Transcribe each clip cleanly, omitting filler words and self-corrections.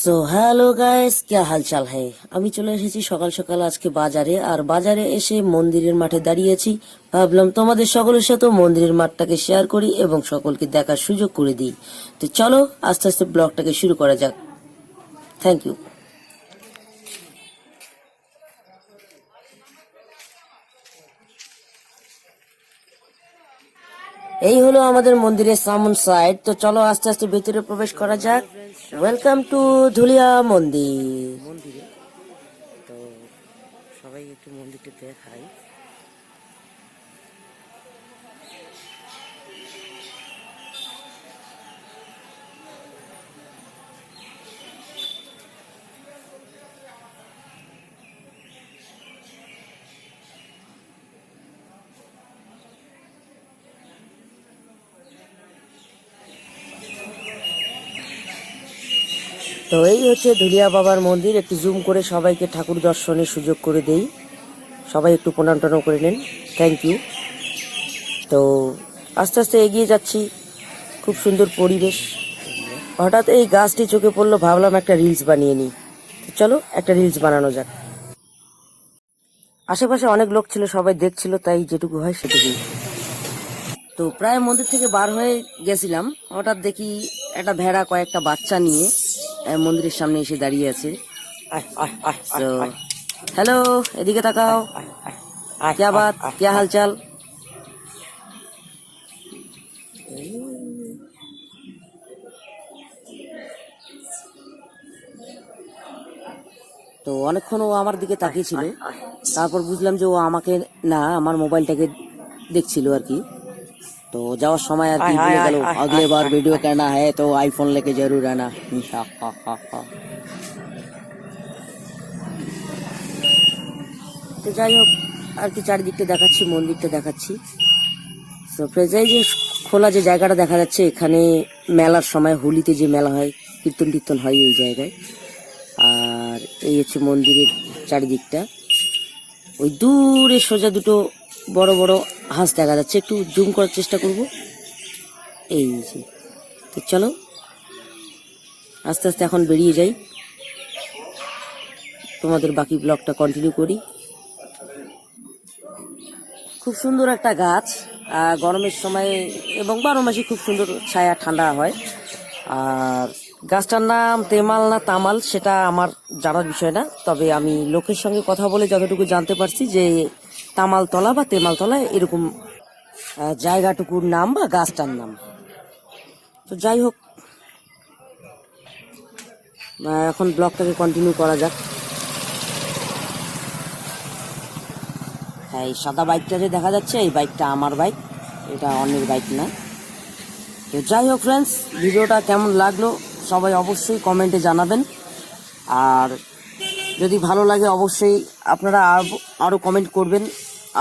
So hello guys, क्या हाल चाल है। আমি চলে এসেছি সকাল সকাল আজকে বাজারে, আর বাজারে এসে মন্দিরের মাঠে দাঁড়িয়েছি। ভাবলাম তোমাদের সকলের সাথে মন্দিরের মাঠটাকে শেয়ার করি এবং সকলকে দেখার সুযোগ করে দিই। তো চলো আস্তে আস্তে ব্লগটাকে শুরু করা যাক। Thank you. এই হলো আমাদের মন্দিরের সামন সাইড। তো চলো আস্তে আস্তে ভেতরে প্রবেশ করা যাক। ওয়েলকাম টু ধুলিয়া মন্দিরে। তো সবাই একটু মন্দিরটা দেখাই। তো এই হচ্ছে ধুলিয়া বাবার মন্দির। একটু জুম করে সবাইকে ঠাকুর দর্শনের সুযোগ করে দেই। সবাই একটু প্রণাম টনাম করে নেন। Thank you. তো আস্তে আস্তে এগিয়ে যাচ্ছি। খুব সুন্দর পরিবেশ। হঠাৎ এই গাছটি চোখে পড়লো, ভাবলাম একটা রিলস বানিয়ে নিই। তো চলো একটা রিলস বানানো যাক। আশেপাশে অনেক লোক ছিল, সবাই দেখছিল, তাই যেটুকু হয় সেটুকুই। তো প্রায় মন্দির থেকে বার হয়ে গেছিলাম, হঠাৎ দেখি একটা ভেড়া কয়েকটা বাচ্চা নিয়ে মন্দিরের সামনে এসে দাঁড়িয়ে আছে। তো হ্যালো, এদিকে তাকাও। क्या बात, क्या हालचाल। তো অনেকক্ষণ ও আমার দিকে তাকিয়েছিল, তারপর বুঝলাম যে ও আমাকে না, আমার মোবাইলটাকে দেখছিল আর কি। তো যাওয়ার সময় আর কি বলে গেল, আগলে বার ভিডিও करना है तो आईफोन लेके जरूर आना। তো যাই হোক আর কি, চারিদিকটা দেখাচ্ছি, মন্দিরটা দেখাচ্ছি। তো এই যে খোলা যে জায়গাটা দেখা যাচ্ছে, এখানে মেলার সময় হোলিতে যে মেলা হয়, কীর্তন টীর্তন হয় এই জায়গায়। আর এই হচ্ছে মন্দিরের চারিদিকটা। ওই দূরে সোজা দুটো বড় বড় হাঁস দেখা যাচ্ছে, একটু জুম করার চেষ্টা করব। এই যে, তো চলো আস্তে আস্তে এখন বেরিয়ে যাই, তোমাদের বাকি ব্লগটা কন্টিনিউ করি। খুব সুন্দর একটা গাছ, গরমের সময় এবং 12 মাসে খুব সুন্দর ছায়া, ঠান্ডা হয়। আর গাছটার নাম তেমাল না তামাল সেটা আমার জানার বিষয় না, তবে আমি লোকের সঙ্গে কথা বলে যতটুকু জানতে পারছি যে তামালতলা বা তেমালতলা এরকম জায়গাটুকুর নাম বা গাছটার নাম। তো যাই হোক, এখন ব্লগটাকে কন্টিনিউ করা যাক। হ্যাঁ, এই সাদা বাইকটা যে দেখা যাচ্ছে, এই বাইকটা আমার বাইক, এটা অন্যের বাইক না। তো যাই হোক ফ্রেন্ডস, ভিডিওটা কেমন লাগলো সবাই অবশ্যই কমেন্টে জানাবেন। আর যদি ভালো লাগে অবশ্যই আপনারা আরও কমেন্ট করবেন,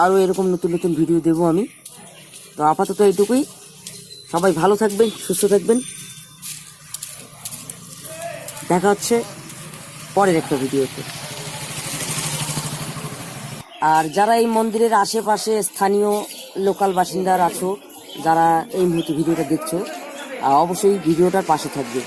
আরও এরকম নতুন নতুন ভিডিও দেবো আমি। তো আপাতত এইটুকুই। সবাই ভালো থাকবেন, সুস্থ থাকবেন। দেখা হচ্ছে পরের একটা ভিডিওতে। আর যারা এই মন্দিরের আশেপাশে স্থানীয় লোকাল বাসিন্দার আছো, যারা এই মুহূর্তে ভিডিওটা দেখছো, অবশ্যই ভিডিওটার পাশে থাকবে।